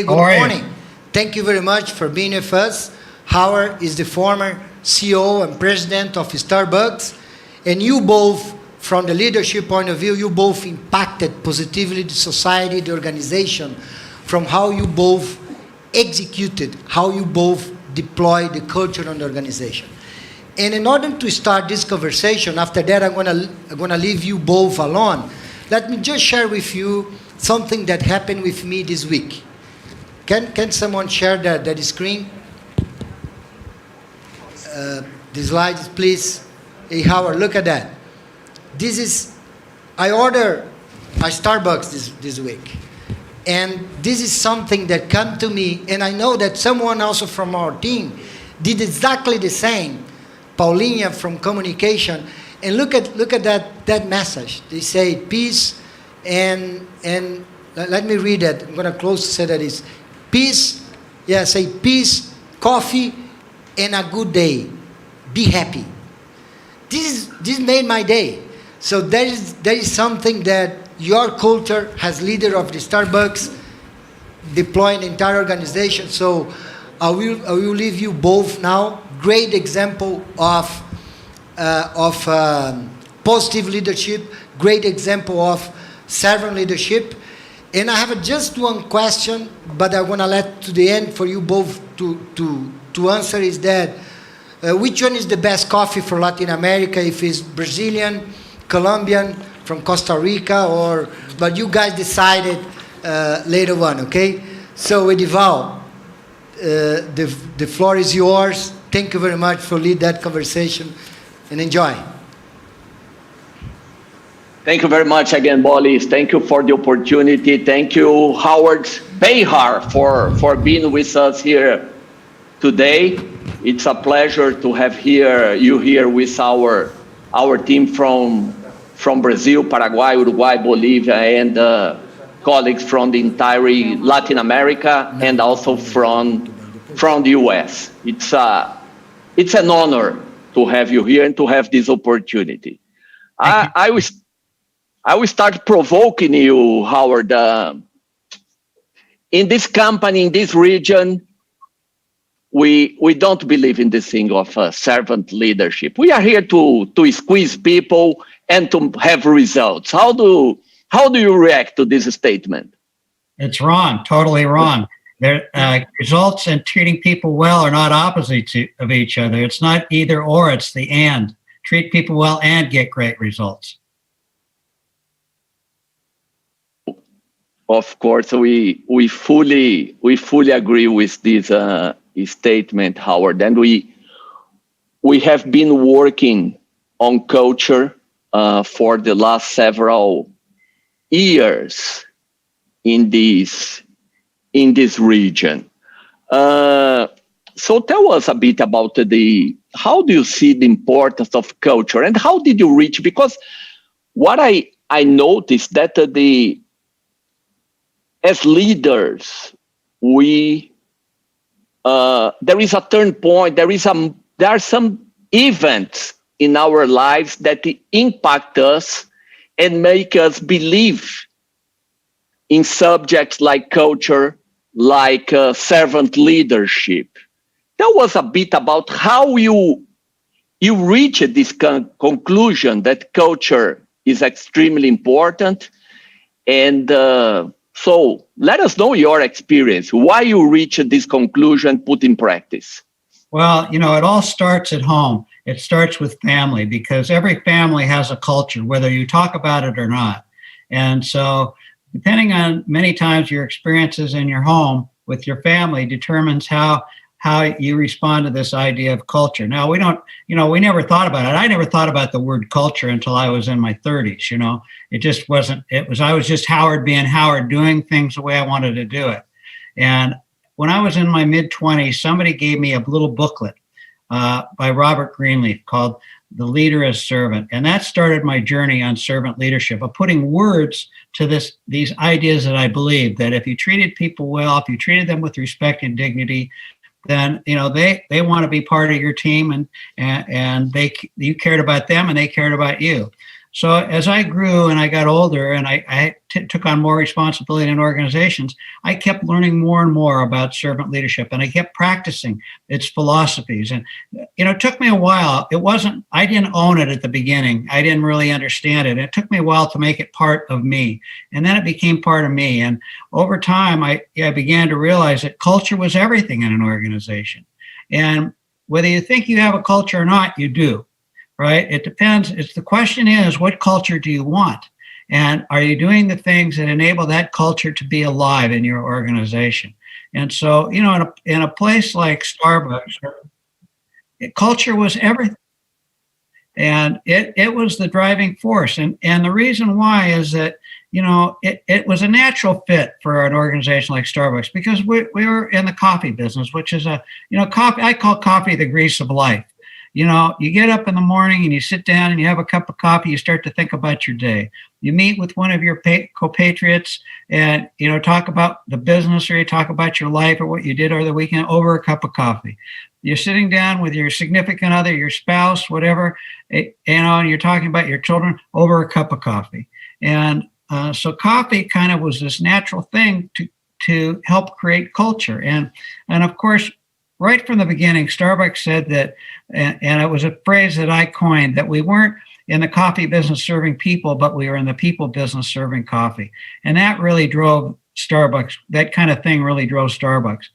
Good morning. Thank you very much for being with us. Howard is the former CEO and president of Starbucks, and you both, from the leadership point of view, you both impacted positively the society, the organization, from how you both executed, how you both deployed the culture on the organization. And in order to start this conversation, after that I'm gonna leave you both alone. Let me just share with you something that happened with me this week. Can someone share the screen? The slides, please. Hey, Howard, look at that. I ordered a Starbucks this week. And this is something that came to me, and I know that someone also from our team did exactly the same. Paulinha from communication. And look at that message. They say peace and let me read it. I'm going to close to say that is peace. Yeah, say peace, coffee, and a good day. Be happy. This made my day. So there is something that your culture has leader of the Starbucks deploying the entire organization. So I will leave you both now. Great example of positive leadership. Great example of servant leadership. And I have just one question, but I want to let to the end for you both to answer is that which one is the best coffee for Latin America? If it's Brazilian, Colombian, from Costa Rica, but you guys decided later on, okay? So Edival, the floor is yours. Thank you very much for lead that conversation, and enjoy. Thank you very much again, Bolis. Thank you for the opportunity. Thank you, Howard Behar, for being with us here today. It's a pleasure to have you here with our team from Brazil, Paraguay, Uruguay, Bolivia, and colleagues from the entire Latin America, and also from the US. It's an honor to have you here and to have this opportunity. I will start provoking you, Howard. In this company, in this region, we don't believe in this thing of servant leadership. We are here to squeeze people and to have results. How do you react to this statement? It's wrong, totally wrong. Results and treating people well are not opposites of each other. It's not either or, it's the and. Treat people well and get great results. Of course, we fully agree with this statement, Howard, and we have been working on culture for the last several years in this region. So tell us a bit about how do you see the importance of culture, and how did you reach? Because what I noticed that as leaders, there is a turn point. There are some events in our lives that impact us and make us believe in subjects like culture, like servant leadership. Tell us a bit about how you reached this conclusion that culture is extremely important, and so let us know your experience, why you reached this conclusion, put in practice. Well, it all starts at home. It starts with family, because every family has a culture, whether you talk about it or not. And so depending on many times your experiences in your home with your family determines how you respond to this idea of culture. Now, we never thought about it. I never thought about the word culture until I was in my 30s, It just wasn't, I was just Howard being Howard, doing things the way I wanted to do it. And when I was in my mid-20s, somebody gave me a little booklet by Robert Greenleaf called The Leader as Servant. And that started my journey on servant leadership, of putting words to these ideas that I believed, that if you treated people well, if you treated them with respect and dignity, then they want to be part of your team, and you cared about them and they cared about you. So as I grew and I got older and I took on more responsibility in organizations, I kept learning more and more about servant leadership, and I kept practicing its philosophies. And, it took me a while. I didn't own it at the beginning. I didn't really understand it. It took me a while to make it part of me. And then it became part of me. And over time, I began to realize that culture was everything in an organization. And whether you think you have a culture or not, you do. Right? It depends. The question is, what culture do you want? And are you doing the things that enable that culture to be alive in your organization? And so, in a place like Starbucks, culture was everything. And it was the driving force. And the reason why is that, it was a natural fit for an organization like Starbucks, because we were in the coffee business, which is coffee. I call coffee the grease of life. You get up in the morning and you sit down and you have a cup of coffee, you start to think about your day. You meet with one of your compatriots and, talk about the business, or you talk about your life or what you did over the weekend over a cup of coffee. You're sitting down with your significant other, your spouse, whatever, and you're talking about your children over a cup of coffee. And so coffee kind of was this natural thing to help create culture. And of course, right from the beginning, Starbucks said that, and it was a phrase that I coined, that we weren't in the coffee business serving people, but we were in the people business serving coffee. And that really drove Starbucks. That kind of thing really drove Starbucks.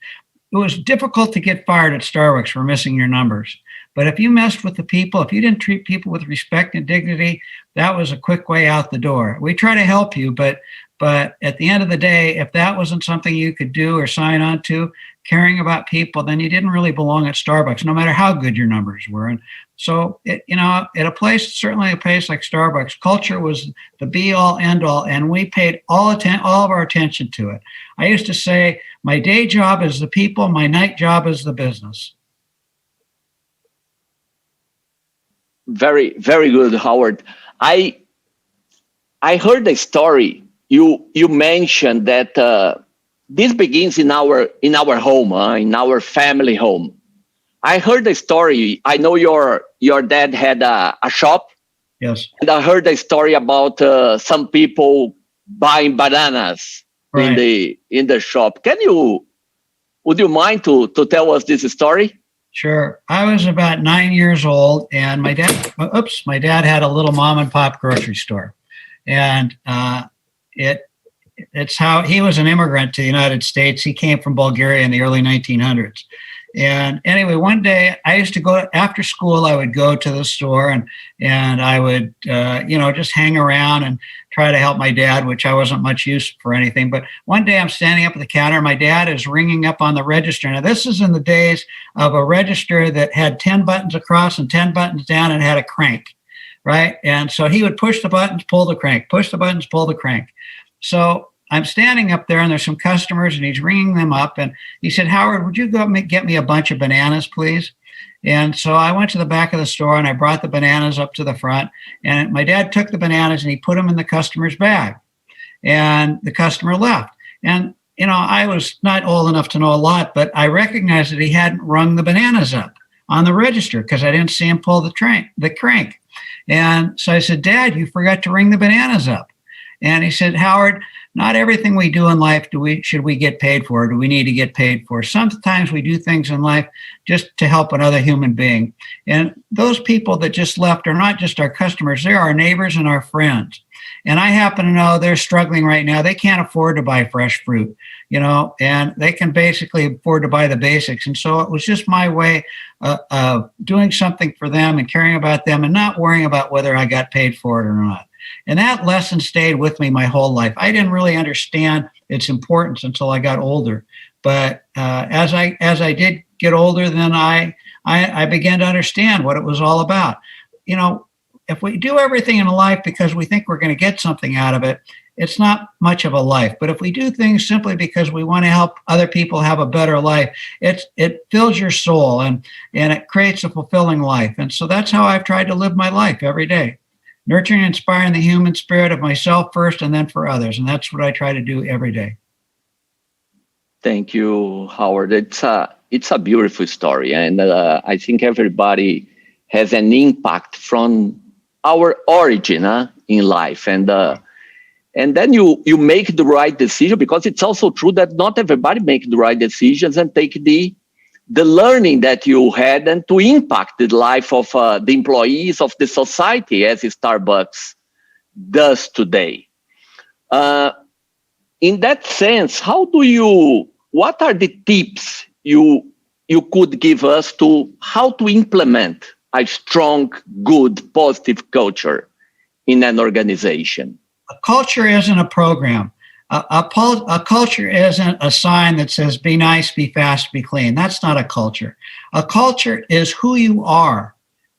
It was difficult to get fired at Starbucks for missing your numbers. But if you messed with the people, if you didn't treat people with respect and dignity, that was a quick way out the door. We try to help you, but at the end of the day, if that wasn't something you could do or sign on to, caring about people, then you didn't really belong at Starbucks, no matter how good your numbers were. And so, certainly a place like Starbucks, culture was the be all end all, and we paid all of our attention to it. I used to say, my day job is the people, my night job is the business. Very, very good, Howard. I heard a story. You mentioned that this begins in our home, in our family home. I heard a story. I know your dad had a shop. Yes. And I heard a story about some people buying bananas in the shop. Would you mind to tell us this story? Sure. I was about 9 years old, and my dad had a little mom and pop grocery store, and it's how he was an immigrant to the United States. He came from Bulgaria in the early 1900s. And anyway, one day I used to go after school. I would go to the store and I would, just hang around and try to help my dad, which I wasn't much use for anything. But one day I'm standing up at the counter. My dad is ringing up on the register. Now, this is in the days of a register that had 10 buttons across and 10 buttons down and had a crank, right? And so he would push the buttons, pull the crank, push the buttons, pull the crank. So I'm standing up there and there's some customers and he's ringing them up. And he said, Howard, would you go get me a bunch of bananas, please? And so I went to the back of the store and I brought the bananas up to the front. And my dad took the bananas and he put them in the customer's bag. And the customer left. And, I was not old enough to know a lot, but I recognized that he hadn't rung the bananas up on the register because I didn't see him pull the crank. And so I said, Dad, you forgot to ring the bananas up. And he said, Howard, not everything we do in life should we get paid for, or do we need to get paid for. Sometimes we do things in life just to help another human being. And those people that just left are not just our customers, they're our neighbors and our friends. And I happen to know they're struggling right now. They can't afford to buy fresh fruit, and they can basically afford to buy the basics. And so it was just my way of doing something for them and caring about them and not worrying about whether I got paid for it or not. And that lesson stayed with me my whole life. I didn't really understand its importance until I got older. But as I did get older, then I began to understand what it was all about. If we do everything in life because we think we're going to get something out of it, it's not much of a life. But if we do things simply because we want to help other people have a better life, it fills your soul and it creates a fulfilling life. And so that's how I've tried to live my life every day. Nurturing and inspiring the human spirit of myself first and then for others. And that's what I try to do every day. Thank you, Howard. It's a beautiful story. And I think everybody has an impact from our origin in life, and then you make the right decision, because it's also true that not everybody make the right decisions and take the learning that you had and to impact the life of the employees of the society, as Starbucks does today. In that sense, what are the tips you could give us to how to implement a strong, good, positive culture in an organization? A culture isn't a program. A culture isn't a sign that says, be nice, be fast, be clean. That's not a culture. A culture is who you are,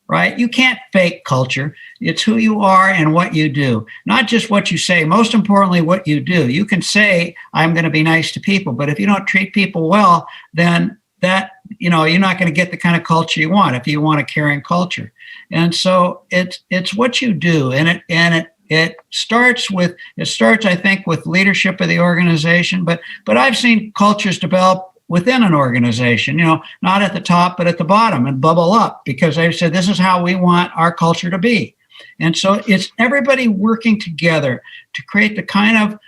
right? You can't fake culture. It's who you are and what you do, not just what you say. Most importantly, what you do. You can say, I'm going to be nice to people, but if you don't treat people well, then you're not going to get the kind of culture you want if you want a caring culture. And so it's what you do, and it starts, I think, with leadership of the organization. But I've seen cultures develop within an organization, not at the top, but at the bottom, and bubble up, because they've said, this is how we want our culture to be. And so it's everybody working together to create the kind of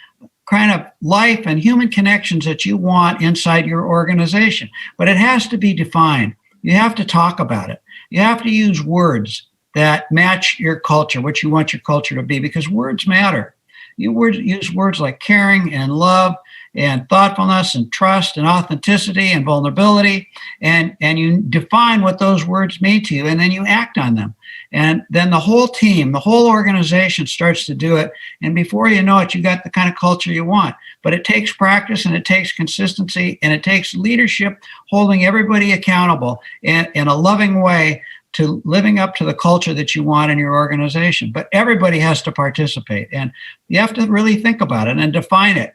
life and human connections that you want inside your organization. But it has to be defined. You have to talk about it. You have to use words that match your culture, what you want your culture to be, because words matter. You use words like caring and love and thoughtfulness and trust and authenticity and vulnerability, and you define what those words mean to you, and then you act on them. And then the whole team, the whole organization starts to do it, and before you know it, you got the kind of culture you want. But it takes practice, and it takes consistency, and it takes leadership holding everybody accountable in a loving way to living up to the culture that you want in your organization. But everybody has to participate, and you have to really think about it and define it.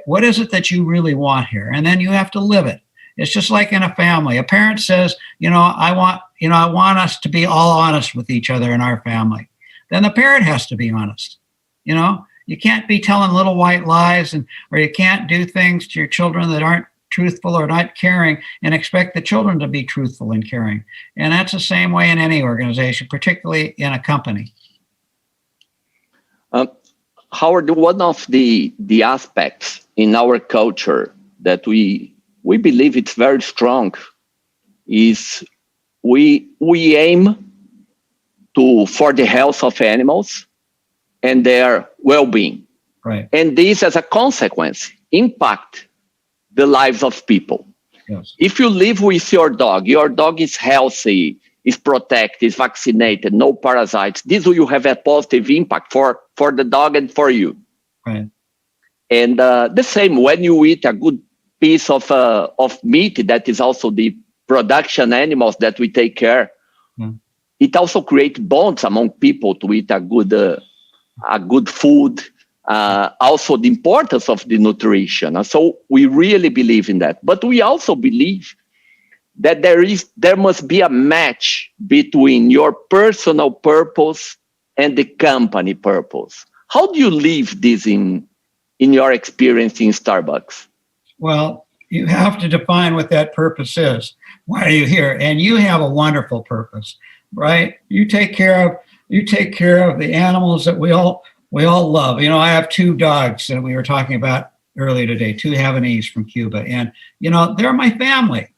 What is it that you really want here? And then you have to live it. It's just like in a family. A parent says, I want us to be all honest with each other in our family. Then the parent has to be honest. You can't be telling little white lies, or you can't do things to your children that aren't truthful or not caring, and expect the children to be truthful and caring. And that's the same way in any organization, particularly in a company. Howard, one of the aspects in our culture that we believe it's very strong is we aim for the health of animals and their well-being. Right. And this, as a consequence, impact the lives of people. Yes. If you live with your dog is healthy, is protected, is vaccinated, no parasites, this will have a positive impact for the dog and for you. Right. And the same when you eat a good piece of meat, that is also the production animals that we take care. It also creates bonds among people to eat a good food. Also the importance of the nutrition. So we really believe in that. But we also believe that there must be a match between your personal purpose and the company purpose. How do you live this in your experience in Starbucks? Well, you have to define what that purpose is. Why are you here? And you have a wonderful purpose, right? You take care of the animals that we all love. I have 2 dogs that we were talking about earlier today, 2 Havanese from Cuba, and they're my family.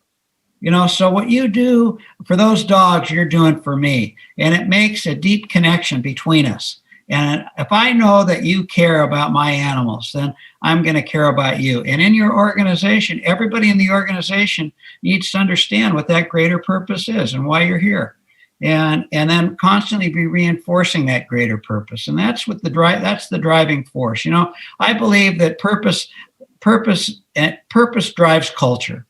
So what you do for those dogs, you're doing for me, and it makes a deep connection between us. And if I know that you care about my animals, then I'm going to care about you. And in your organization, everybody in the organization needs to understand what that greater purpose is and why you're here. And then constantly be reinforcing that greater purpose. And that's what that's the driving force. I believe that purpose drives culture,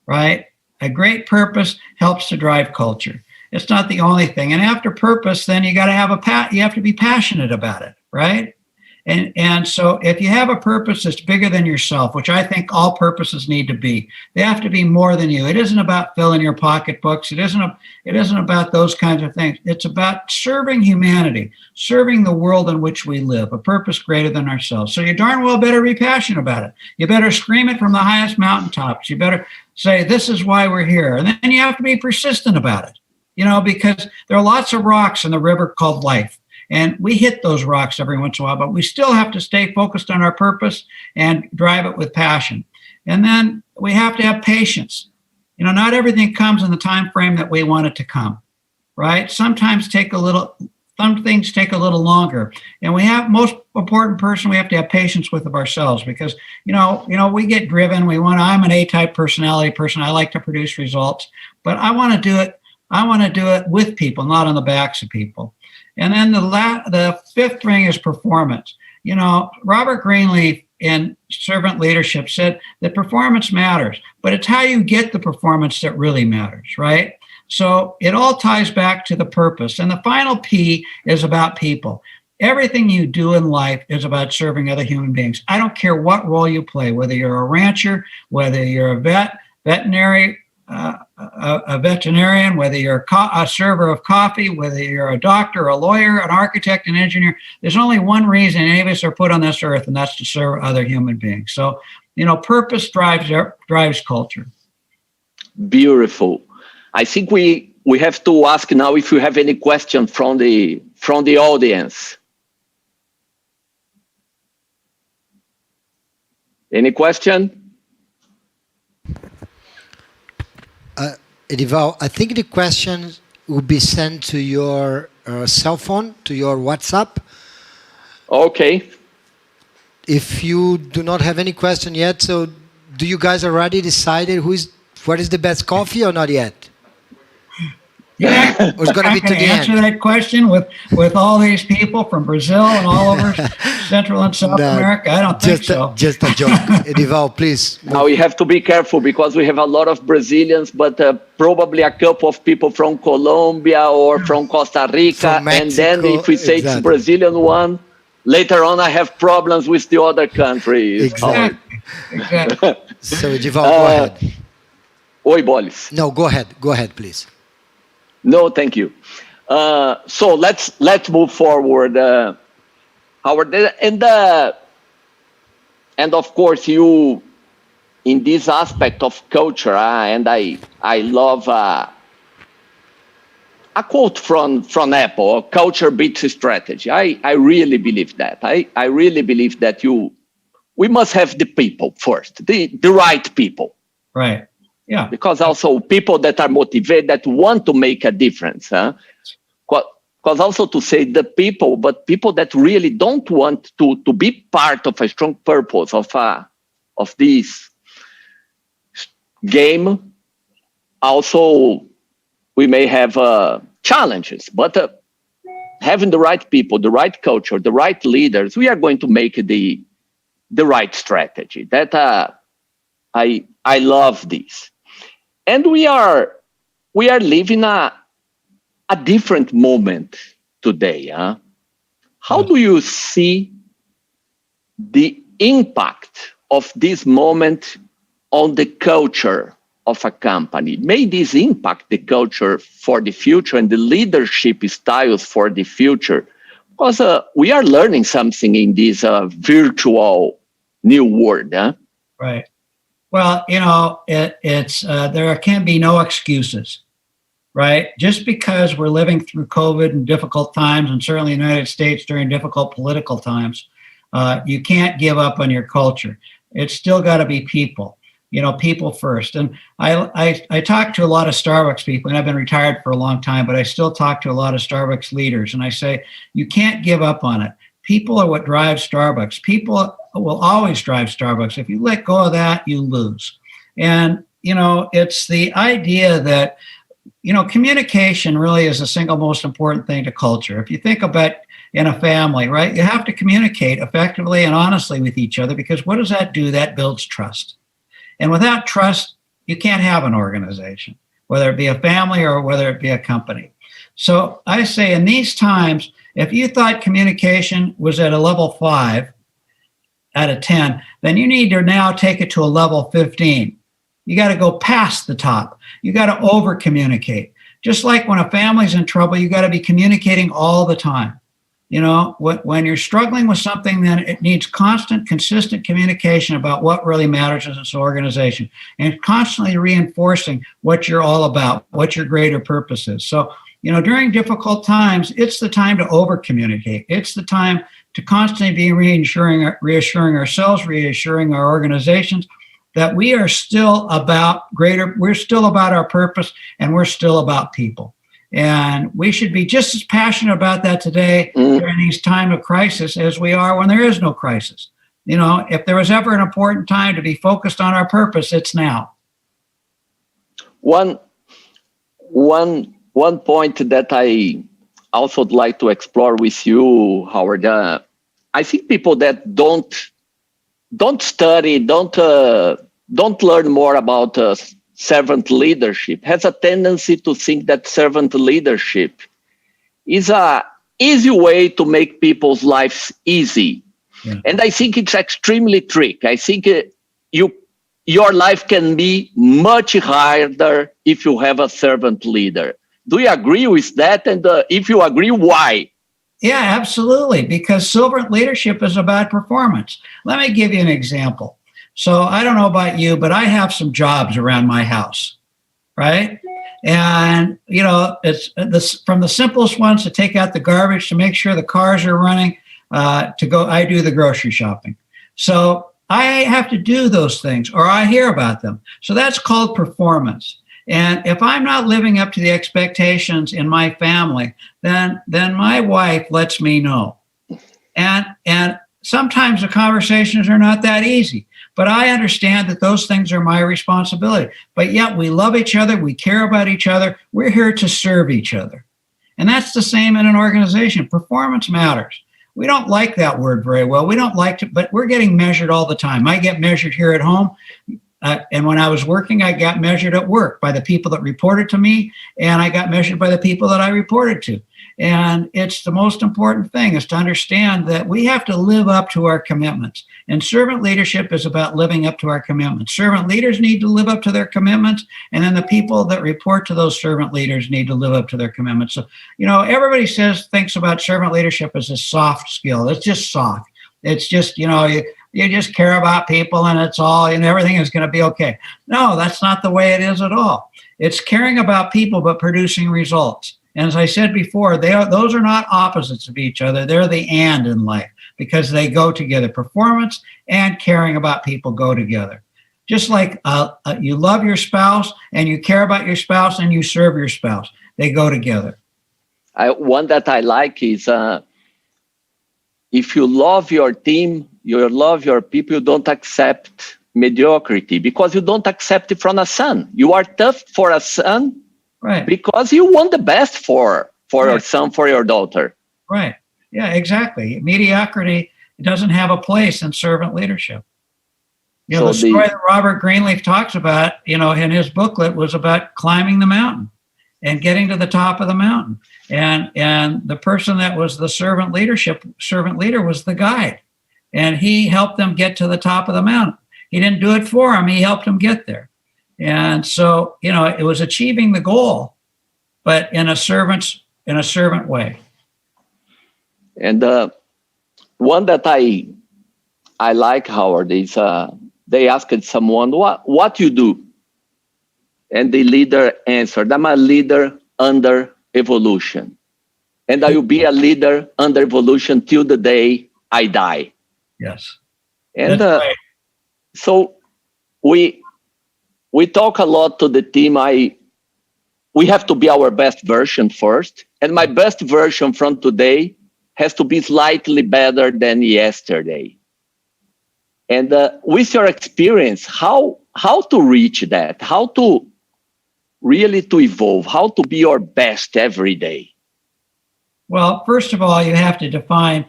right? A great purpose helps to drive culture. It's not the only thing. And after purpose, then you got to you have to be passionate about it, right? And so if you have a purpose that's bigger than yourself, which I think all purposes need to be, they have to be more than you. It isn't about filling your pocketbooks. It isn't about those kinds of things. It's about serving humanity, serving the world in which we live, a purpose greater than ourselves. So you darn well better be passionate about it. You better scream it from the highest mountaintops. You better say, this is why we're here. And then you have to be persistent about it. because there are lots of rocks in the river called life. And we hit those rocks every once in a while, but we still have to stay focused on our purpose and drive it with passion. And then we have to have patience. Not everything comes in the time frame that we want it to come, right? Some things take a little longer. And most important person, we have to have patience with ourselves because, we get driven. I'm an A-type personality person. I like to produce results, but I want to do it with people, not on the backs of people. And then the fifth ring is performance. Robert Greenleaf in Servant Leadership said that performance matters, but it's how you get the performance that really matters, right? So it all ties back to the purpose. And the final P is about people. Everything you do in life is about serving other human beings. I don't care what role you play, whether you're a rancher, whether you're a veterinarian, whether you're a server of coffee, whether you're a doctor, a lawyer, an architect, an engineer. There's only one reason any of us are put on this earth, and that's to serve other human beings. So, purpose drives culture. Beautiful. I think we have to ask now if you have any question from the audience. Any question? Edival, I think the question will be sent to your cell phone, to your WhatsApp. Okay. If you do not have any question yet, so do you guys already decided what is the best coffee or not yet? Yeah, it's going to be to the answer end. that question with all these people from Brazil and all over Central and South America. I don't think so. Just a joke. Edival, please. Now we have to be careful because we have a lot of Brazilians, but probably a couple of people from Colombia or from Costa Rica. From Mexico, and then if we say it's Brazilian one, later on I have problems with the other countries. Exactly. So Edival, go ahead. Oi, Bolis. No, go ahead, please. No, thank you. So let's move forward, Howard. And of course, you in this aspect of culture, and I love a quote from Apple: "Culture beats strategy." I really believe that. I really believe that we must have the people first, the right people. Right. Yeah. Because also people that are motivated, that want to make a difference. Because also to say the people, but people that really don't want to be part of a strong purpose of this game. Also, we may have challenges, but having the right people, the right culture, the right leaders, we are going to make the right strategy. That I love this. And we are living a different moment today. How do you see the impact of this moment on the culture of a company? May this impact the culture for the future and the leadership styles for the future? Because we are learning something in this virtual new world. Right. Well, it's there can be no excuses, right? Just because we're living through COVID and difficult times, and certainly in the United States during difficult political times, you can't give up on your culture. It's still got to be people, people first. And I talk to a lot of Starbucks people, and I've been retired for a long time, but I still talk to a lot of Starbucks leaders, and I say, you can't give up on it. People are what drives Starbucks. People will always drive Starbucks. If you let go of that, you lose. And, it's the idea that, communication really is the single most important thing to culture. If you think about in a family, right, you have to communicate effectively and honestly with each other, because what does that do? That builds trust. And without trust, you can't have an organization, whether it be a family or whether it be a company. So I say in these times, if you thought communication was at a level 5 out of 10, then you need to now take it to a level 15. You got to go past the top. You got to over communicate. Just like when a family's in trouble, you got to be communicating all the time. You know, when you're struggling with something, then it needs constant, consistent communication about what really matters in this organization, and constantly reinforcing what you're all about, what your greater purpose is. So, you know, during difficult times, it's the time to over-communicate. It's the time to constantly be reassuring ourselves, reassuring our organizations that we are still about we're still about our purpose, and we're still about people. And we should be just as passionate about that today during these time of crisis as we are when there is no crisis. You know, if there was ever an important time to be focused on our purpose, it's now. One point that I also would like to explore with you, Howard. I think people that don't study, don't learn more about servant leadership has a tendency to think that servant leadership is a easy way to make people's lives easy. Yeah. And I think it's extremely tricky. I think your life can be much harder if you have a servant leader. Do you agree with that? And if you agree, why? Yeah, absolutely. Because servant leadership is about performance. Let me give you an example. So I don't know about you, but I have some jobs around my house, right? And, you know, it's from the simplest ones to take out the garbage, to make sure the cars are running, I do the grocery shopping. So I have to do those things, or I hear about them. So that's called performance. And if I'm not living up to the expectations in my family, then my wife lets me know. And sometimes the conversations are not that easy, but I understand that those things are my responsibility. But yet we love each other. We care about each other. We're here to serve each other. And that's the same in an organization. Performance matters. We don't like that word very well. We don't like it, but we're getting measured all the time. I get measured here at home. And when I was working, I got measured at work by the people that reported to me, and I got measured by the people that I reported to. And it's the most important thing, is to understand that we have to live up to our commitments. And servant leadership is about living up to our commitments. Servant leaders need to live up to their commitments, and then the people that report to those servant leaders need to live up to their commitments. So, you know, everybody thinks about servant leadership as a soft skill. It's just soft. It's just, you know, you just care about people and it's all, and everything is going to be okay. No, that's not the way it is at all. It's caring about people, but producing results. And as I said before, those are not opposites of each other. They're the and in life, because they go together. Performance and caring about people go together. Just like you love your spouse and you care about your spouse and you serve your spouse. They go together. One that I like is, if you love your team, you love your people, you don't accept mediocrity, because you don't accept it from a son. You are tough for a son, right? Because you want the best for right. Your son, for your daughter. Right. Yeah, exactly. Mediocrity doesn't have a place in servant leadership. You know, the story that Robert Greenleaf talks about, you know, in his booklet was about climbing the mountain and getting to the top of the mountain. And the person that was the servant leader was the guide. And he helped them get to the top of the mountain. He didn't do it for him. He helped them get there. And so, you know, it was achieving the goal, but in a servant way. And one that I like, Howard, is they asked someone, what you do? And the leader answered, I'm a leader under evolution. And I will be a leader under evolution till the day I die. Yes. And right. So we talk a lot to the team. We have to be our best version first. And my best version from today has to be slightly better than yesterday. And with your experience, how to reach that? How to really to evolve? How to be your best every day? Well, first of all, you have to define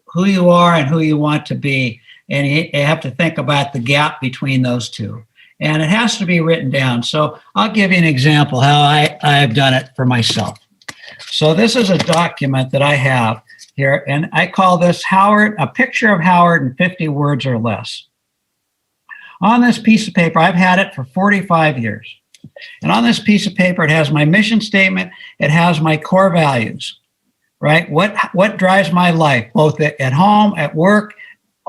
who you are and who you want to be. And you have to think about the gap between those two. And it has to be written down. So I'll give you an example how I've done it for myself. So this is a document that I have here, and I call this a picture of Howard in 50 words or less. On this piece of paper, I've had it for 45 years. And on this piece of paper, it has my mission statement. It has my core values. right? What drives my life, both at home, at work,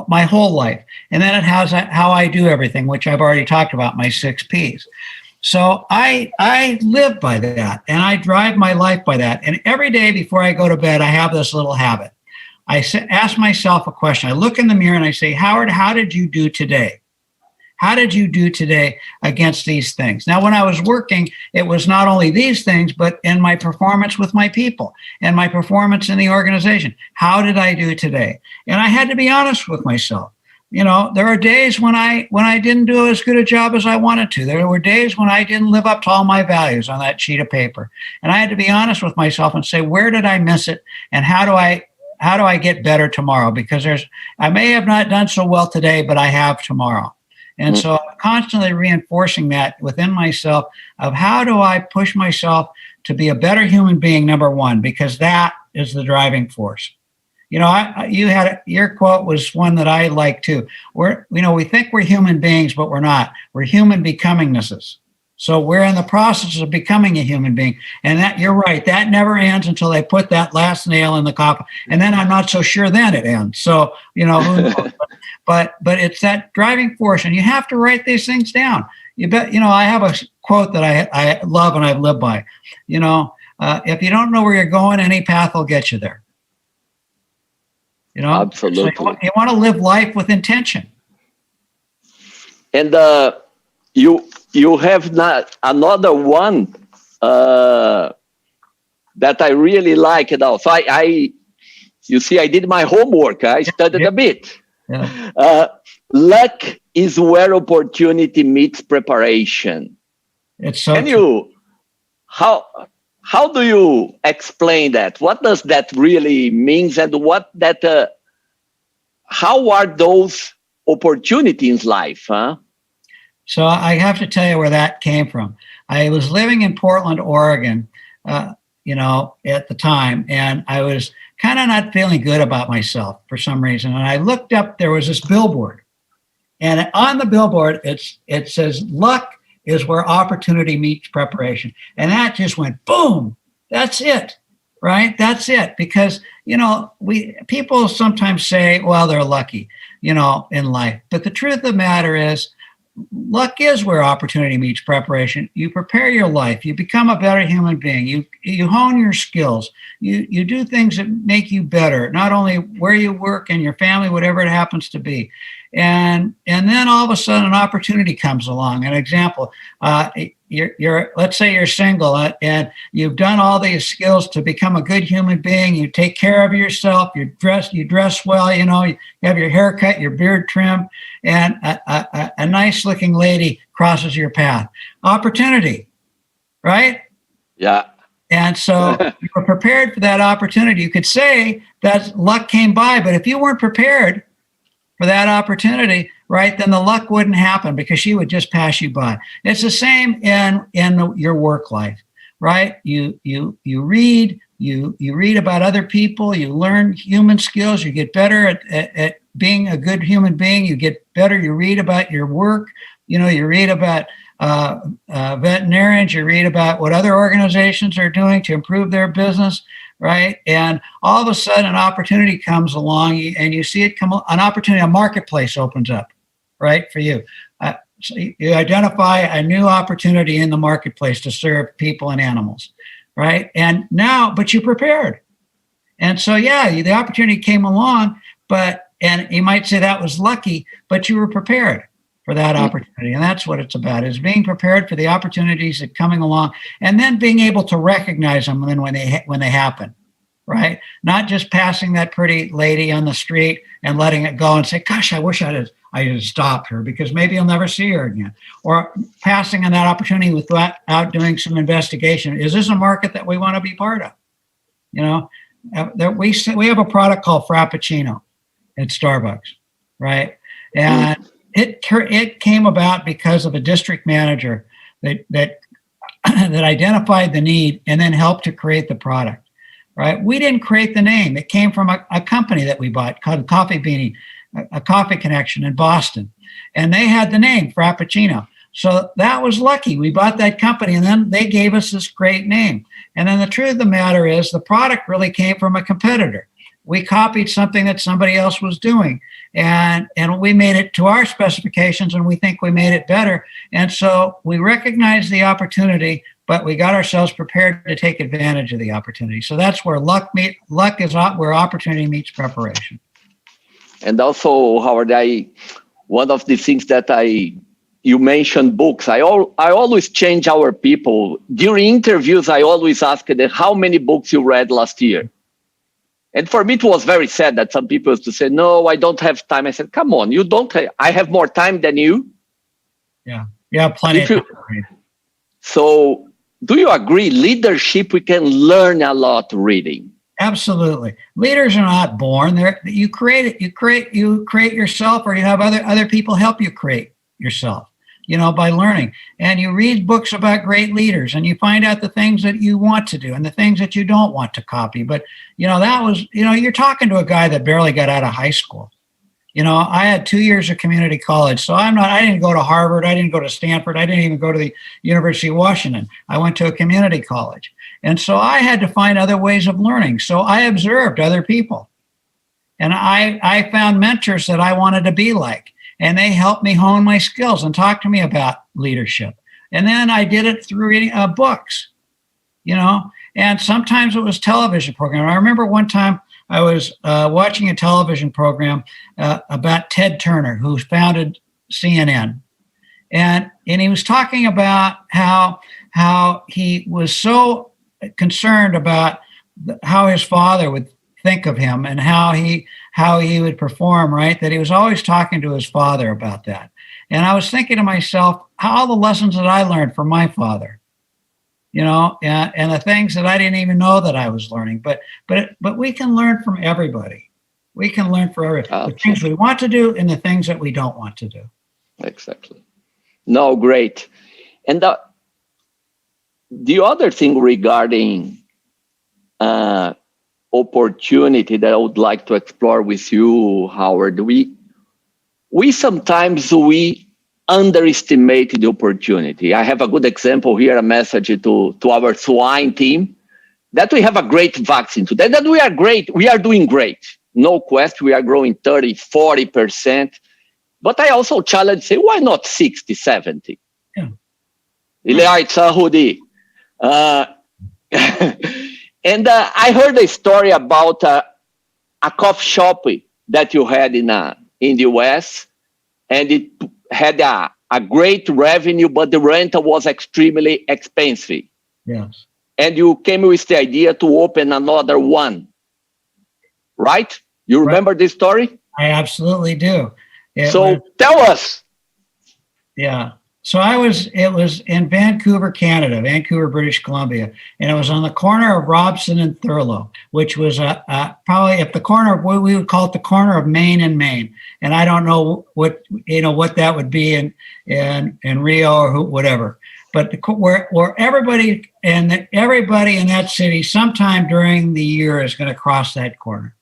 my whole life. And then it has how I do everything, which I've already talked about, my 6 Ps. So I live by that, and I drive my life by that. And every day before I go to bed, I have this little habit. I ask myself a question. I look in the mirror and I say, Howard, how did you do today? How did you do today against these things? Now, when I was working, it was not only these things, but in my performance with my people and my performance in the organization. How did I do today? And I had to be honest with myself. You know, there are days when I didn't do as good a job as I wanted to. There were days when I didn't live up to all my values on that sheet of paper. And I had to be honest with myself and say, where did I miss it? And how do I get better tomorrow? Because I may have not done so well today, but I have tomorrow. And so I'm constantly reinforcing that within myself of how do I push myself to be a better human being, number one, because that is the driving force. You know, your quote was one that I like too. We think we're human beings, but we're not. We're human becomingnesses. So we're in the process of becoming a human being. And that, you're right, that never ends until they put that last nail in the coffin. And then I'm not so sure then it ends. So, you know, who knows? But it's that driving force, and you have to write these things down. You bet. You know, I have a quote that I love and I've lived by. You know, if you don't know where you're going, any path will get you there. You know, absolutely. So you want to live life with intention. And you have not another one that I really like it also. You see, I did my homework. I studied a bit. Yeah. Luck is where opportunity meets preparation. It's so. How do you explain that? What does that really mean, and how are those opportunities in life? Huh? So I have to tell you where that came from. I was living in Portland, Oregon, you know, at the time, and I was kind of not feeling good about myself for some reason. And I looked up, there was this billboard, and on the billboard, it says, luck is where opportunity meets preparation. And that just went boom. That's it, right? That's it. Because, you know, people sometimes say, well, they're lucky, you know, in life. But the truth of the matter is, luck is where opportunity meets preparation. You prepare your life. You become a better human being. You hone your skills. You do things that make you better, not only where you work and your family, whatever it happens to be. And then all of a sudden an opportunity comes along. An example, let's say you're single and you've done all these skills to become a good human being. You take care of yourself. You dress well. You know, you have your hair cut, your beard trimmed, and a nice looking lady crosses your path. Opportunity, right? Yeah. And so you were prepared for that opportunity. You could say that luck came by, but if you weren't prepared for that opportunity, right, then the luck wouldn't happen because she would just pass you by. It's the same in your work life, right? You read, you read about other people, you learn human skills, you get better at being a good human being, you get better, you read about your work, you know, you read about veterinarians, you read about what other organizations are doing to improve their business, right? And all of a sudden an opportunity comes along and you see it come, an opportunity, a marketplace opens up, right, for you. So you identify a new opportunity in the marketplace to serve people and animals, right? And now, but you prepared. And so, yeah, the opportunity came along, and you might say that was lucky, but you were prepared for that opportunity. And that's what it's about, is being prepared for the opportunities that coming along and then being able to recognize them when they happen, right? Not just passing that pretty lady on the street and letting it go and say, gosh, I wish I had stopped her because maybe you'll never see her again. Or passing on that opportunity without doing some investigation. Is this a market that we want to be part of? You know, we have a product called Frappuccino at Starbucks, right? And it came about because of a district manager that identified the need and then helped to create the product, right? We didn't create the name. It came from a company that we bought called Coffee Beanie, a coffee connection in Boston. And they had the name Frappuccino. So that was lucky. We bought that company, and then they gave us this great name. And then the truth of the matter is the product really came from a competitor. We copied something that somebody else was doing, and we made it to our specifications, and we think we made it better. And so we recognized the opportunity, but we got ourselves prepared to take advantage of the opportunity. So that's where luck is where opportunity meets preparation. And also, Howard, one of the things that you mentioned books. I always change our people. During interviews, I always ask them, how many books you read last year? And for me, it was very sad that some people used to say, no, I don't have time. I said, come on, I have more time than you. Yeah, plenty of time. So do you agree, leadership, we can learn a lot reading? Absolutely. Leaders are not born. You create it. You create yourself, or you have other people help you create yourself, by learning. And you read books about great leaders, and you find out the things that you want to do and the things that you don't want to copy. But, you're talking to a guy that barely got out of high school. I had 2 years of community college, so I didn't go to Harvard. I didn't go to Stanford. I didn't even go to the University of Washington. I went to a community college. And so I had to find other ways of learning. So I observed other people, and I found mentors that I wanted to be like, and they helped me hone my skills and talk to me about leadership. And then I did it through reading books, and sometimes it was television program. I remember one time I was watching a television program about Ted Turner, who founded CNN. And he was talking about how he was so concerned about how his father would think of him and how he would perform, right? That he was always talking to his father about that. And I was thinking to myself, how all the lessons that I learned from my father, and the things that I didn't even know that I was learning. But we can learn from everybody. We can learn from everybody. The things we want to do and the things that we don't want to do. Exactly. No, great. And the other thing regarding opportunity that I would like to explore with you, Howard, we sometimes underestimate the opportunity. I have a good example here, a message to our swine team, that we have a great vaccine today, that we are great. We are doing great. No question, we are growing 30, 40%. But I also challenge, say, why not 60, 70? Yeah. And I heard a story about a coffee shop that you had in the US, and it had a great revenue, but the rental was extremely expensive. Yes. And you came with the idea to open another one, right? You remember this story? I absolutely do. Tell us. Yeah. So it was in Vancouver, Canada, Vancouver, British Columbia. And it was on the corner of Robson and Thurlow, which was probably at the corner of what we would call it the corner of Maine and Maine. And I don't know what that would be in Rio or whatever. But where everybody in that city sometime during the year is going to cross that corner.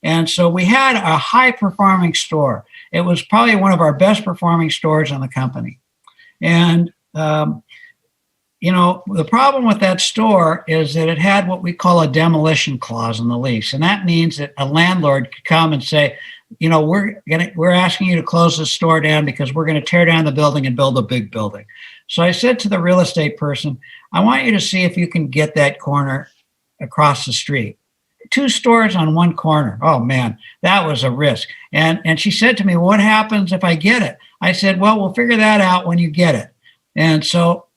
And so we had a high performing store. It was probably one of our best performing stores in the company. And, the problem with that store is that it had what we call a demolition clause in the lease. And that means that a landlord could come and say, we're asking you to close the store down because we're going to tear down the building and build a big building. So I said to the real estate person, I want you to see if you can get that corner across the street. 2 stores on one corner. Oh man, that was a risk. And she said to me, what happens if I get it? I said, well, we'll figure that out when you get it. And so,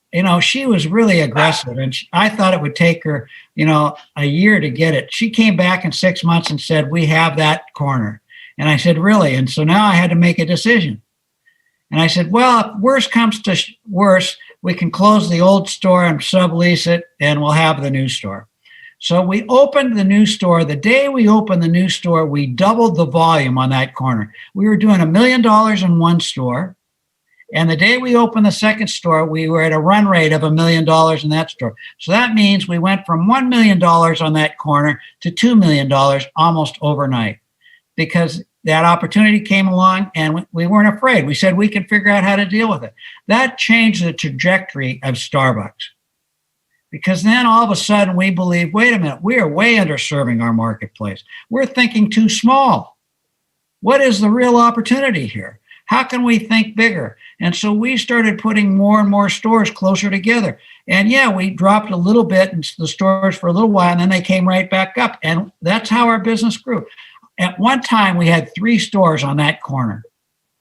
she was really aggressive, and I thought it would take her, a year to get it. She came back in 6 months and said, we have that corner. And I said, really? And so now I had to make a decision. And I said, well, if worse comes to worse, we can close the old store and sublease it, and we'll have the new store. So we opened the new store. The day we opened the new store, we doubled the volume on that corner. We were doing $1 million in one store. And the day we opened the second store, we were at a run rate of $1 million in that store. So that means we went from $1 million on that corner to $2 million almost overnight. Because that opportunity came along and we weren't afraid. We said we could figure out how to deal with it. That changed the trajectory of Starbucks. Because then all of a sudden we believe, wait a minute, we are way underserving our marketplace. We're thinking too small. What is the real opportunity here? How can we think bigger? And so we started putting more and more stores closer together. And yeah, we dropped a little bit in the stores for a little while, and then they came right back up. And that's how our business grew. At one time, we had 3 stores on that corner.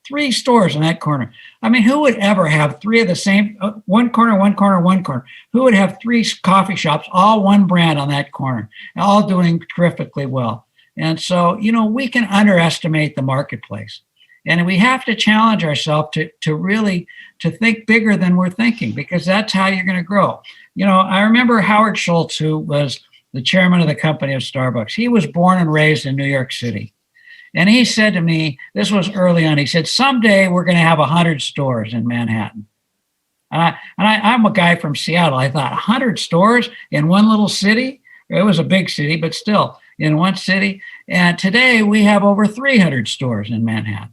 3 stores in that corner. I mean, who would ever have 3 of the same, one corner, one corner, one corner? Who would have 3 coffee shops, all one brand on that corner, all doing terrifically well? And so, we can underestimate the marketplace. And we have to challenge ourselves to really think bigger than we're thinking, because that's how you're going to grow. I remember Howard Schultz, who was the chairman of the company of Starbucks. He was born and raised in New York City. And he said to me, this was early on, he said, someday we're going to have 100 stores in Manhattan. I'm a guy from Seattle. I thought 100 stores in one little city? It was a big city, but still in one city. And today we have over 300 stores in Manhattan,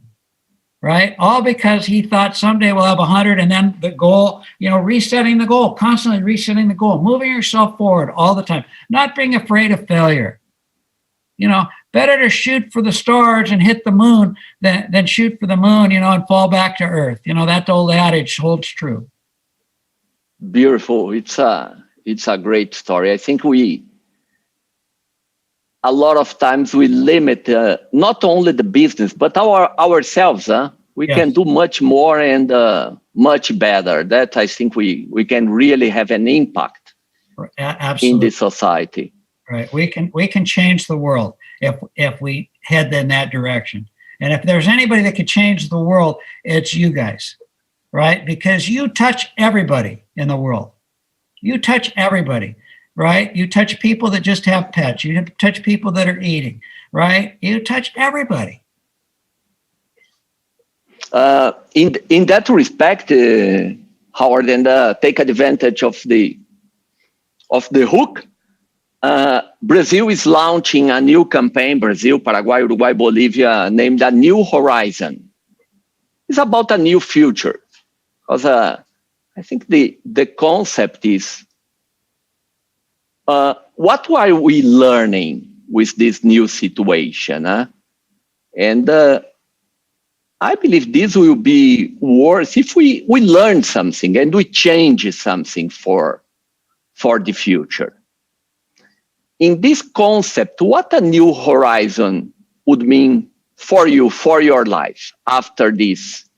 right? All because he thought someday we'll have 100, and then the goal, resetting the goal, constantly resetting the goal, moving yourself forward all the time, not being afraid of failure. Better to shoot for the stars and hit the moon than shoot for the moon, and fall back to earth. That old adage holds true. Beautiful. It's a great story. I think a lot of times we limit not only the business, but ourselves. We Yes. can do much more and much better. That I think we can really have an impact Absolutely. in this society. Right. We can change the world if we head in that direction. And if there's anybody that could change the world, it's you guys, right? Because you touch everybody in the world. You touch everybody, right? You touch people that just have pets. You touch people that are eating, right? You touch everybody. In that respect, Howard, and take advantage of the hook. Brazil is launching a new campaign, Brazil, Paraguay, Uruguay, Bolivia, named A New Horizon. It's about a new future. Because I think the concept is, what are we learning with this new situation? And I believe this will be worse if we learn something and we change something for the future. In this concept, what a new horizon would mean for you, for your life after this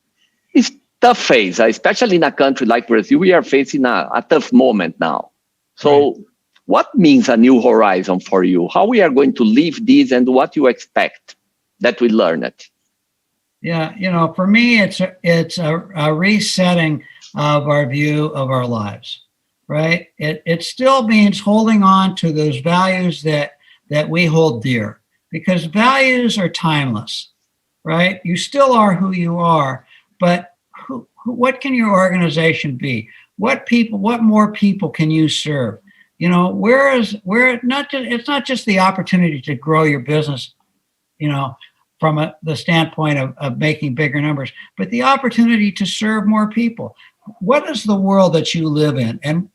tough phase, especially in a country like Brazil, we are facing a tough moment now. So right. What means a new horizon for you? How we are going to live this and what you expect that we learn it? Yeah, for me, it's a resetting of our view of our lives. Right? It still means holding on to those values that we hold dear, because values are timeless, right? You still are who you are, but what can your organization be? What more people can you serve? It's not just the opportunity to grow your business, from the standpoint of making bigger numbers, but the opportunity to serve more people. What is the world that you live in? And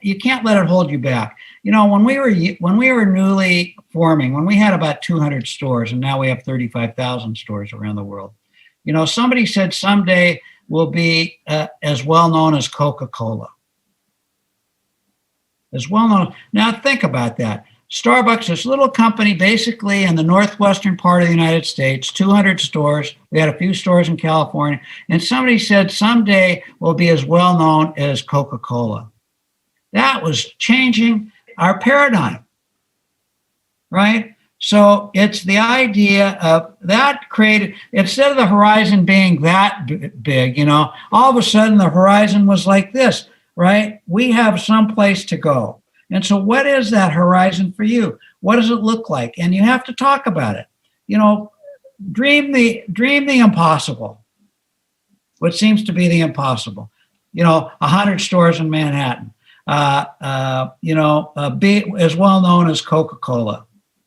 you can't let it hold you back. When we were newly forming, when we had about 200 stores, and now we have 35,000 stores around the world, somebody said someday we'll be as well known as Coca-Cola. As well known. Now think about that. Starbucks, this little company basically in the northwestern part of the United States, 200 stores. We had a few stores in California. And somebody said someday we'll be as well known as Coca-Cola. That was changing our paradigm, right? So it's the idea of that created, instead of the horizon being that big, all of a sudden the horizon was like this, right? We have some place to go. And so what is that horizon for you? What does it look like? And you have to talk about it. Dream the impossible. What seems to be the impossible. 100 stores in Manhattan. Be as well known as Coca-Cola.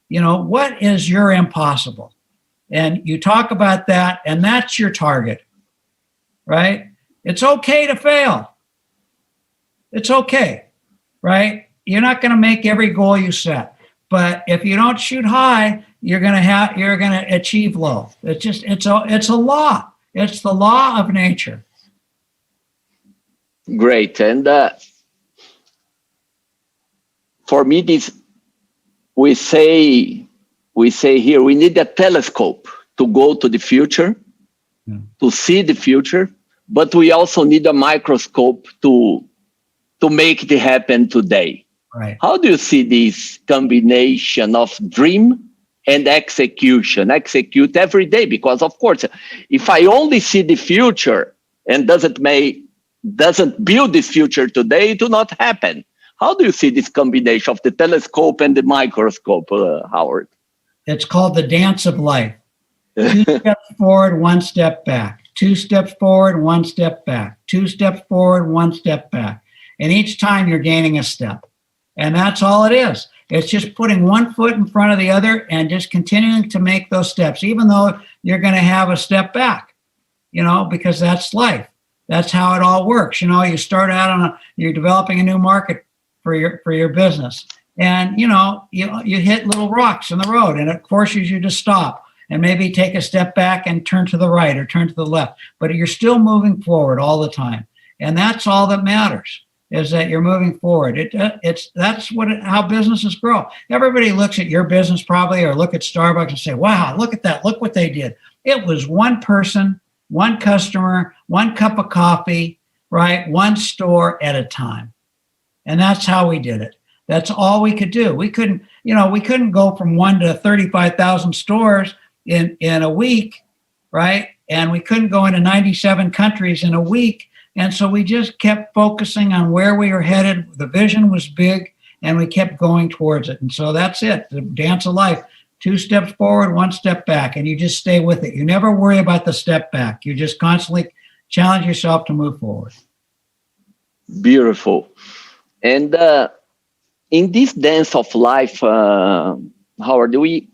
What is your impossible? And you talk about that, and that's your target, right? It's okay to fail. It's okay, right? You're not going to make every goal you set, but if you don't shoot high, you're going to achieve low. It's a law. It's the law of nature. Great. And for me, we say here, we need a telescope to go to the future, to see the future, but we also need a microscope to make it happen today. Right. How do you see this combination of dream and execution? Execute every day, because of course, if I only see the future and doesn't build this future today, it will not happen. How do you see this combination of the telescope and the microscope, Howard? It's called the dance of life. 2 steps forward, 1 step back. 2 steps forward, 1 step back. 2 steps forward, 1 step back. And each time you're gaining a step. And that's all it is. It's just putting one foot in front of the other and just continuing to make those steps, even though you're going to have a step back, because that's life. That's how it all works. You start out you're developing a new market for your business. And, you hit little rocks in the road, and it forces you to stop and maybe take a step back and turn to the right or turn to the left. But you're still moving forward all the time. And that's all that matters, is that you're moving forward. That's how businesses grow. Everybody looks at your business probably, or look at Starbucks and say, wow, look at that. Look what they did. It was one person, one customer, one cup of coffee, right? One store at a time. And that's how we did it. That's all we could do. We couldn't go from 1 to 35,000 stores in a week, right? And we couldn't go into 97 countries in a week. And so we just kept focusing on where we were headed. The vision was big, and we kept going towards it. And so that's it, the dance of life. 2 steps forward, 1 step back, and you just stay with it. You never worry about the step back. You just constantly challenge yourself to move forward. Beautiful. And in this dance of life, Howard, we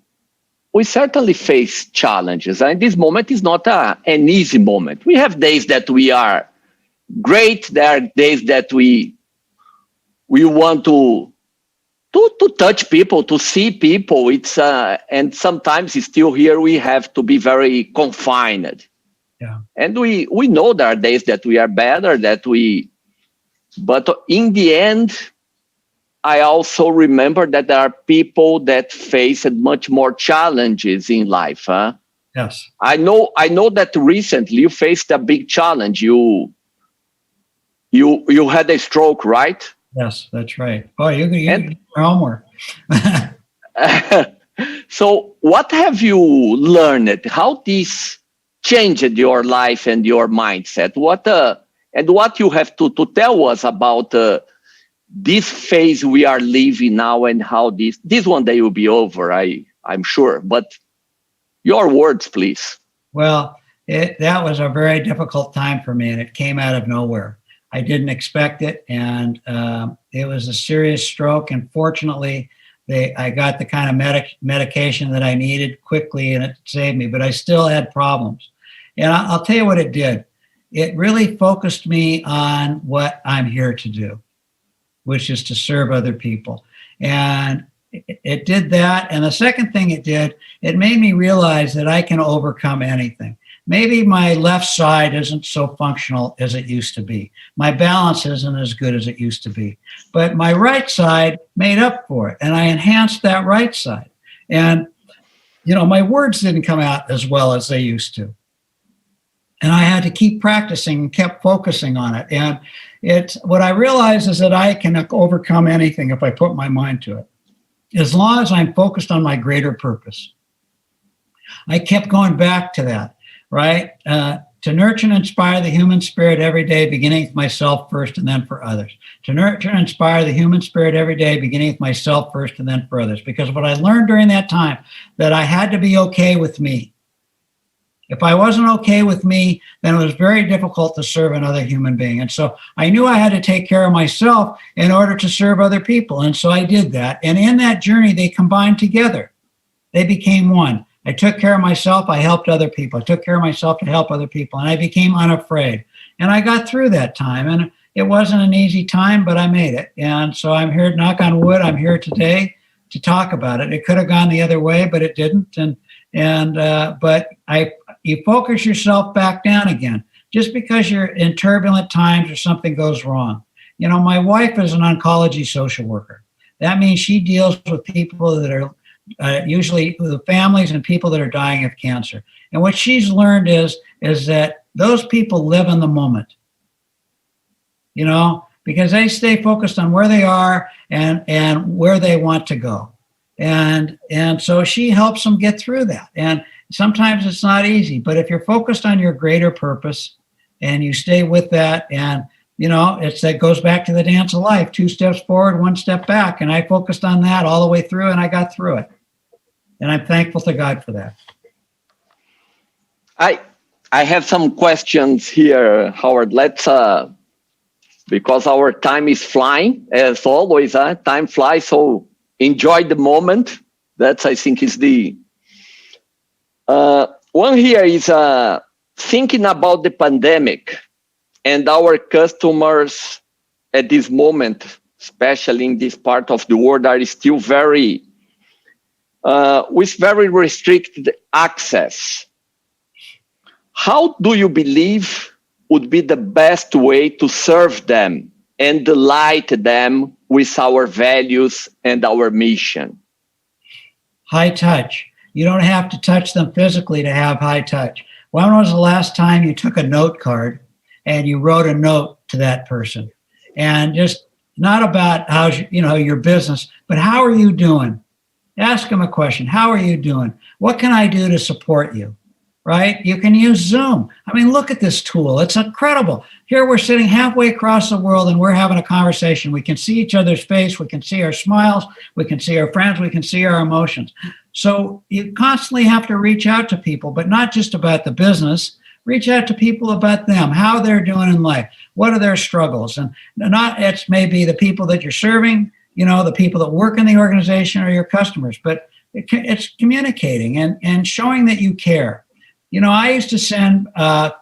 certainly face challenges. And this moment is not an easy moment. We have days that we are great. There are days that we want to touch people, to see people. It's and sometimes it's still here we have to be very confined. Yeah. And we know there are days that we are better, but in the end, I also remember that there are people that face much more challenges in life. Huh? Yes. I know that recently you faced a big challenge. You had a stroke, right? Yes, that's right. Oh, you did your homework. So what have you learned? How this changed your life and your mindset? What you have to tell us about this phase we are living now, and how this one day will be over, I'm sure. But your words, please. Well, that was a very difficult time for me, and it came out of nowhere. I didn't expect it, and it was a serious stroke. And fortunately, I got the kind of medication that I needed quickly, and it saved me. But I still had problems. And I'll tell you what it did. It really focused me on what I'm here to do, which is to serve other people. And it did that. And the second thing it did, it made me realize that I can overcome anything. Maybe my left side isn't so functional as it used to be. My balance isn't as good as it used to be. But my right side made up for it, and I enhanced that right side. And, my words didn't come out as well as they used to. And I had to keep practicing and kept focusing on it. And what I realized is that I can overcome anything if I put my mind to it, as long as I'm focused on my greater purpose. I kept going back to that, right? To nurture and inspire the human spirit every day, beginning with myself first and then for others. To nurture and inspire the human spirit every day, beginning with myself first and then for others. Because what I learned during that time, that I had to be okay with me. If I wasn't okay with me, then it was very difficult to serve another human being. And so I knew I had to take care of myself in order to serve other people. And so I did that. And in that journey, they combined together. They became one. I took care of myself. I helped other people. I took care of myself to help other people. And I became unafraid. And I got through that time. And it wasn't an easy time, but I made it. And so I'm here, knock on wood, I'm here today to talk about it. It could have gone the other way, but it didn't. But you focus yourself back down again. Just because you're in turbulent times or something goes wrong. You know, my wife is an oncology social worker. That means she deals with people that are usually the families and people that are dying of cancer. And what she's learned is that those people live in the moment, you know, because they stay focused on where they are and where they want to go. And so she helps them get through that. And sometimes it's not easy, but if you're focused on your greater purpose and you stay with that, and you know, that goes back to the dance of life, 2 steps forward, 1 step back. And I focused on that all the way through, and I got through it. And I'm thankful to God for that. I have some questions here, Howard. Let's, because our time is flying, as always, time flies. So enjoy the moment. That's, I think, is the one here is thinking about the pandemic and our customers at this moment, especially in this part of the world, are still very, with very restricted access. How do you believe would be the best way to serve them and delight them with our values and our mission? High touch. You don't have to touch them physically to have high touch. When was the last time you took a note card and you wrote a note to that person? And just not about how's your business, but how are you doing? Ask them a question. How are you doing? What can I do to support you? Right? You can use Zoom. I mean, look at this tool. It's incredible. Here we're sitting halfway across the world and we're having a conversation. We can see each other's face. We can see our smiles. We can see our friends. We can see our emotions. So you constantly have to reach out to people, but not just about the business. Reach out to people about them, how they're doing in life. What are their struggles? And it's maybe the people that you're serving, the people that work in the organization or your customers, but it's communicating and showing that you care. I used to send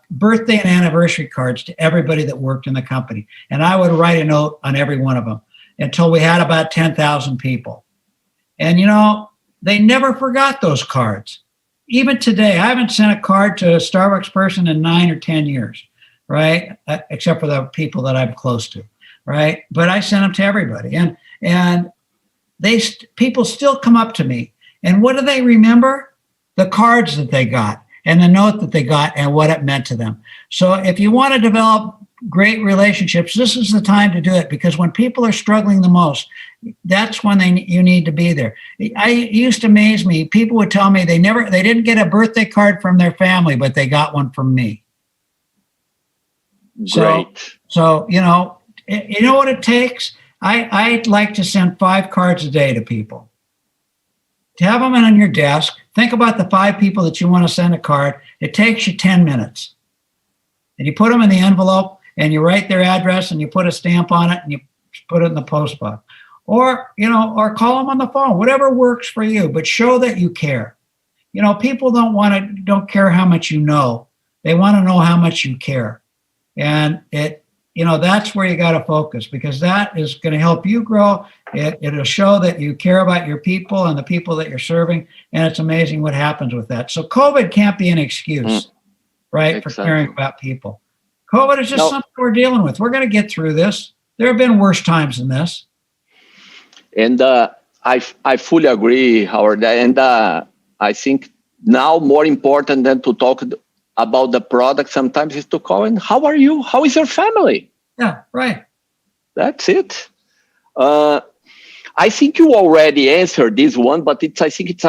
birthday and anniversary cards to everybody that worked in the company, and I would write a note on every one of them until we had about 10,000 people. And, they never forgot those cards. Even today, I haven't sent a card to a Starbucks person in 9 or 10 years, right? Except for the people that I'm close to, right? But I sent them to everybody. And people still come up to me. And what do they remember? The cards that they got and the note that they got and what it meant to them. So if you want to develop great relationships, this is the time to do it, because when people are struggling the most, that's when you need to be there. It used to amaze me. People would tell me they didn't get a birthday card from their family, but they got one from me. Great. So you know what it takes? I'd like to send 5 cards a day to people. To have them on your desk, think about the 5 people that you want to send a card. It takes you 10 minutes. And you put them in the envelope and you write their address and you put a stamp on it and you put it in the post box. Or call them on the phone, whatever works for you, but show that you care. People don't care how much you know. They want to know how much you care. And that's where you got to focus, because that is going to help you grow. It'll show that you care about your people and the people that you're serving. And it's amazing what happens with that. So COVID can't be an excuse, right, exactly, for caring about people. COVID is just something we're dealing with. We're going to get through this. There have been worse times than this. And I fully agree, Howard. And I think now more important than to talk about the product sometimes is to call in, how are you? How is your family? Yeah, right. That's it. I think you already answered this one, but I think it's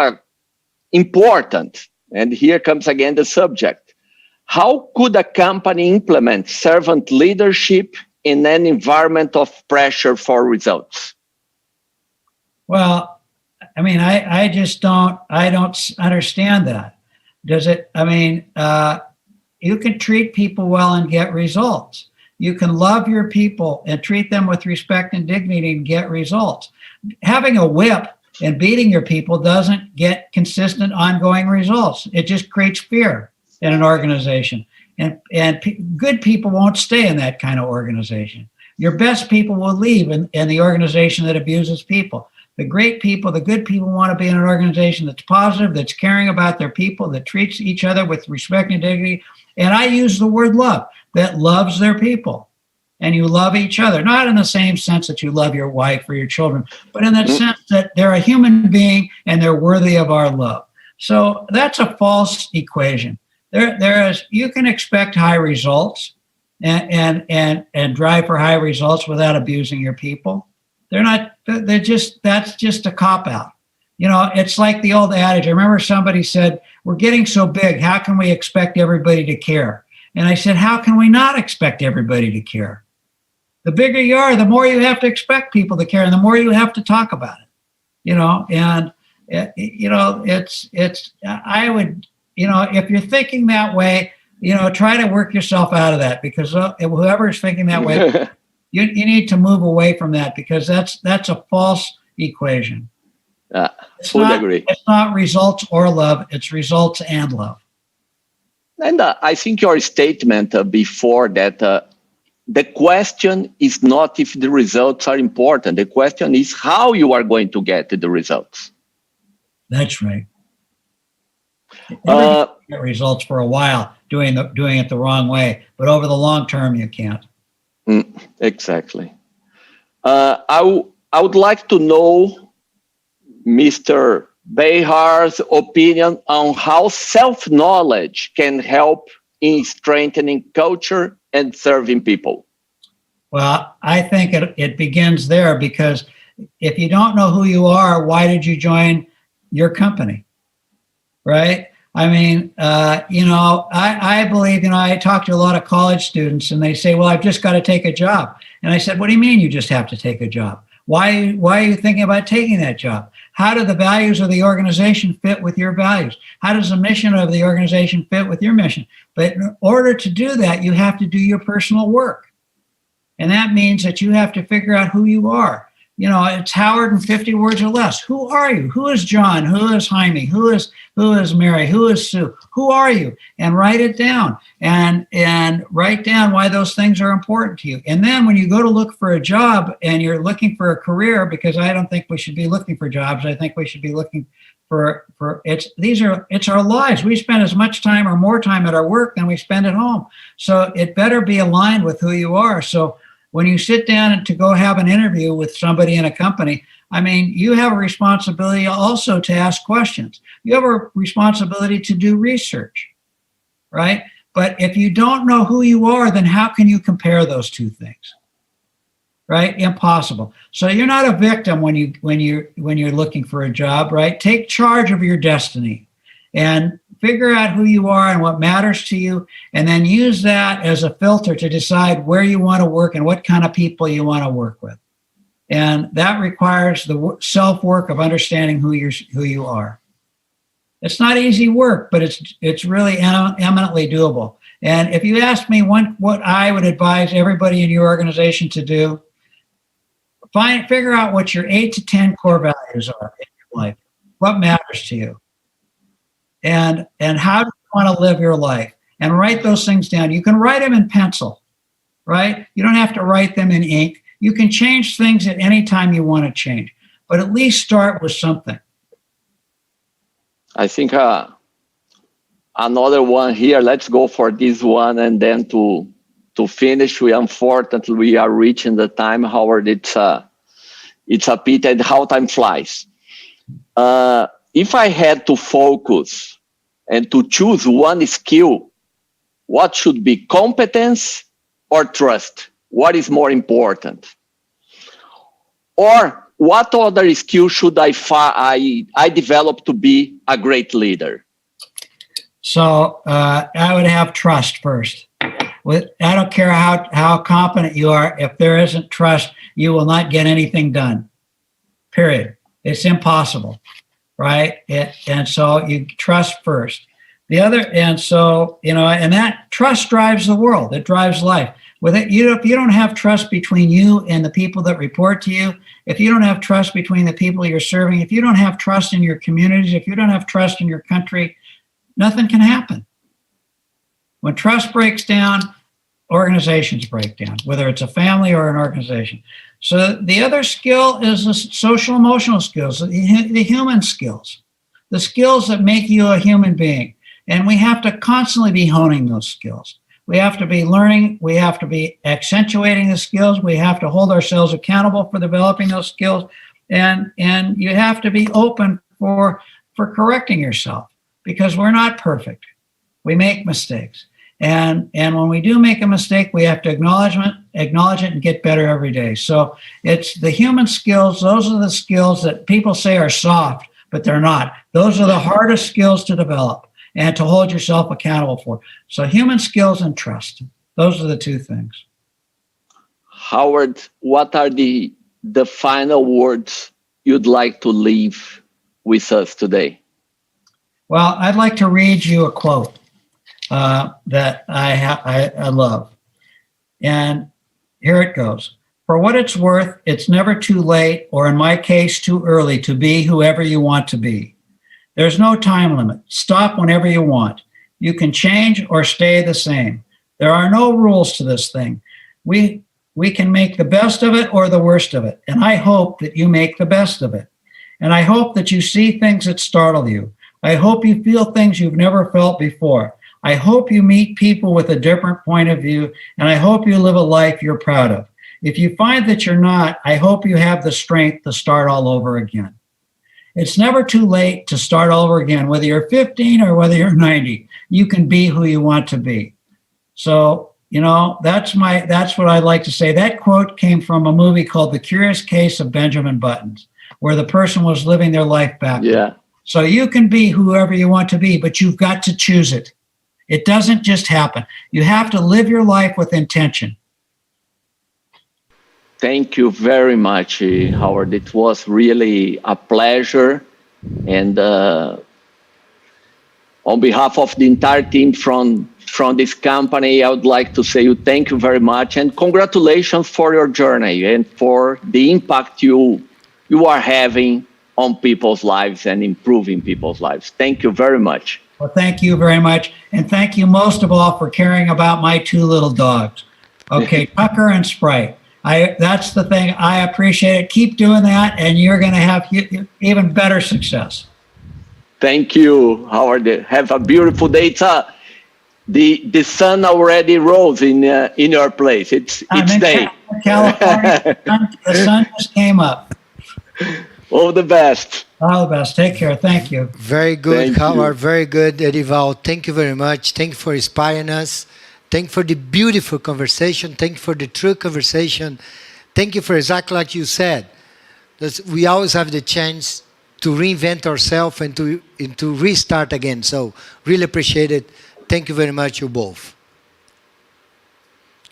important. And here comes again the subject. How could a company implement servant leadership in an environment of pressure for results? Well, I mean, I don't understand that. Does it? I mean, you can treat people well and get results. You can love your people and treat them with respect and dignity and get results. Having a whip and beating your people doesn't get consistent, ongoing results. It just creates fear in an organization. And good people won't stay in that kind of organization. Your best people will leave in the organization that abuses people. The great people, the good people want to be in an organization that's positive, that's caring about their people, that treats each other with respect and dignity. And I use the word love, that loves their people. And you love each other, not in the same sense that you love your wife or your children, but in that sense that they're a human being and they're worthy of our love. So that's a false equation. You can expect high results and drive for high results without abusing your people. That's just a cop-out. You know, it's like the old adage. I remember somebody said, we're getting so big, how can we expect everybody to care? And I said, how can we not expect everybody to care? The bigger you are, the more you have to expect people to care, and the more you have to talk about it. You know, and you know, I would, you know, if you're thinking that way, you know, try to work yourself out of that, because whoever is thinking that way, you need to move away from that, because that's a false equation. Fully agree. It's not results or love, it's results and love. And I think your statement before that, the question is not if the results are important. The question is how you are going to get the results. That's right. Get results for a while doing it the wrong way, but over the long term you can't. Exactly. I would like to know Mr. Behar's opinion on how self-knowledge can help in strengthening culture and serving people. Well, I think it begins there, because if you don't know who you are, why did you join your company? Right? I mean, you know, I believe, you know, I talk to a lot of college students and they say, well, I've just got to take a job. And I said, what do you mean you just have to take a job? Why are you thinking about taking that job? How do the values of the organization fit with your values? How does the mission of the organization fit with your mission? But in order to do that, you have to do your personal work. And that means that you have to figure out who you are. You know, it's Howard in 50 words or less. Who are you? Who is John? Who is Jaime? Who is Mary? Who is Sue? Who are you? And write it down, and write down why those things are important to you. And then when you go to look for a job and you're looking for a career, because I don't think we should be looking for jobs. I think we should be looking for it's our lives. We spend as much time or more time at our work than we spend at home. So it better be aligned with who you are. So when you sit down and to go have an interview with somebody in a company, I mean, you have a responsibility also to ask questions. You have a responsibility to do research, right? But if you don't know who you are, then how can you compare those two things? Right? Impossible. So you're not a victim when you're looking for a job, right? Take charge of your destiny and figure out who you are and what matters to you, and then use that as a filter to decide where you want to work and what kind of people you want to work with. And that requires the self-work of understanding who you are. It's not easy work, but it's really eminently doable. And if you ask me what I would advise everybody in your organization to do, figure out what your 8 to 10 core values are in your life. What matters to you? And how do you want to live your life? And write those things down. You can write them in pencil, right? You don't have to write them in ink. You can change things at any time you want to change, but at least start with something. I think another one here. Let's go for this one, and then to finish. Unfortunately, we are reaching the time, Howard. It's a pity and how time flies. If I had to focus and to choose one skill, what should be competence or trust? What is more important? Or what other skill should I develop to be a great leader? So I would have trust first. I don't care how competent you are. If there isn't trust, you will not get anything done. Period. It's impossible. Right? And so you trust first. And that trust drives the world. It drives life. If you don't have trust between you and the people that report to you, if you don't have trust between the people you're serving, if you don't have trust in your communities, if you don't have trust in your country, nothing can happen. When trust breaks down, organizations break down, whether it's a family or an organization. So the other skill is the social emotional skills, the human skills, the skills that make you a human being. And we have to constantly be honing those skills. We have to be learning. We have to be accentuating the skills. We have to hold ourselves accountable for developing those skills. And you have to be open for correcting yourself, because we're not perfect. We make mistakes. And when we do make a mistake, we have to acknowledge it and get better every day. So it's the human skills. Those are the skills that people say are soft, but they're not. Those are the hardest skills to develop and to hold yourself accountable for. So human skills and trust. Those are the two things. Howard, what are the final words you'd like to leave with us today? Well, I'd like to read you a quote that I love. And here it goes. For what it's worth, it's never too late, or in my case, too early to be whoever you want to be. There's no time limit. Stop whenever you want. You can change or stay the same. There are no rules to this thing. We can make the best of it or the worst of it. And I hope that you make the best of it. And I hope that you see things that startle you. I hope you feel things you've never felt before. I hope you meet people with a different point of view. And I hope you live a life you're proud of. If you find that you're not, I hope you have the strength to start all over again. It's never too late to start all over again, whether you're 15 or whether you're 90. You can be who you want to be. So, that's what I'd like to say. That quote came from a movie called The Curious Case of Benjamin Buttons, where the person was living their life backwards. Yeah. So you can be whoever you want to be, but you've got to choose it. It doesn't just happen. You have to live your life with intention. Thank you very much, Howard. It was really a pleasure. And on behalf of the entire team from this company, I would like to say thank you very much and congratulations for your journey and for the impact you are having on people's lives and improving people's lives. Thank you very much. Well, thank you very much. And thank you most of all for caring about my two little dogs. Okay, Tucker and Sprite. That's the thing. I appreciate it. Keep doing that, and you're going to have even better success. Thank you, Howard. Have a beautiful day. The sun already rose in your place. It's day. California, the sun just came up. All the best. All the best. Take care. Thank you. Very good, Thank Howard. you. Very good, Edival. Thank you very much. Thank you for inspiring us. Thank you for the beautiful conversation. Thank you for the true conversation. Thank you for exactly like you said. We always have the chance to reinvent ourselves and to restart again. So really appreciate it. Thank you very much, you both.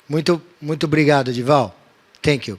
Muito obrigado, Edival. Thank you.